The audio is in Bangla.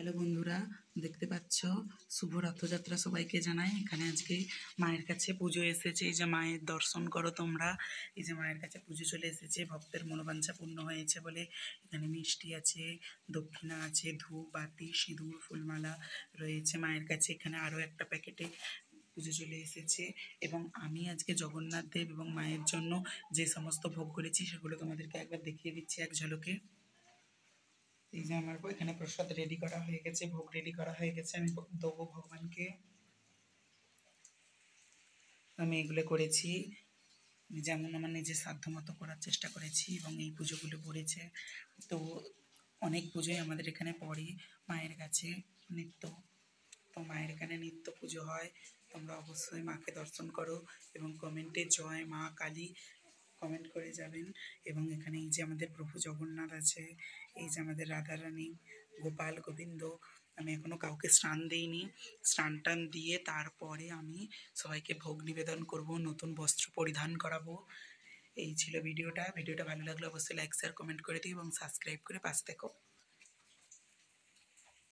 হ্যালো বন্ধুরা, দেখতে পাচ্ছ শুভ রথযাত্রা সবাইকে জানাই। এখানে আজকে মায়ের কাছে পুজো এসেছে। এই যে মায়ের দর্শন করো তোমরা। এই যে মায়ের কাছে পুজো চলে এসেছে, ভক্তের মনোবাঞ্ছা পূর্ণ হয়েছে বলে এখানে মিষ্টি আছে, দক্ষিণা আছে, ধূপ বাতি সিঁদুর ফুলমালা রয়েছে মায়ের কাছে। এখানে আরও একটা প্যাকেটে পুজো চলে এসেছে এবং আমি আজকে জগন্নাথ দেব এবং মায়ের জন্য যে সমস্ত ভোগ করেছি সেগুলো তোমাদেরকে একবার দেখিয়ে দিচ্ছি এক ঝলকে। এই যে আমার এখানে প্রসাদ রেডি করা হয়ে গেছে, ভোগ রেডি করা হয়ে গেছে, আমি দেবো ভগবানকে। আমি এগুলো করেছি যেমন আমার নিজের সাধ্য মতো করার চেষ্টা করেছি এবং এই পুজোগুলো পড়েছে। তো অনেক পুজোই আমাদের এখানে পড়ে মায়ের কাছে নিত্য। তো মায়ের এখানে নিত্য পুজো হয়। তোমরা অবশ্যই মাকে দর্শন করো এবং কমেন্টে জয় মা কালী কমেন্ট করে যাবেন। এবং এখানে এই যে আমাদের প্রভু জগন্নাথ আছে, এই যে আমাদের রাধারানী, গোপাল গোবিন্দ। আমি এখনও কাউকে স্নান দিইনি, স্নান টান দিয়ে তারপরে আমি সবাইকে ভোগ নিবেদন করব, নতুন বস্ত্র পরিধান করাবো। এই ছিল ভিডিওটা ভালো লাগলে অবশ্যই লাইক শেয়ার কমেন্ট করে দিও এবং সাবস্ক্রাইব করে পাশে থেকো।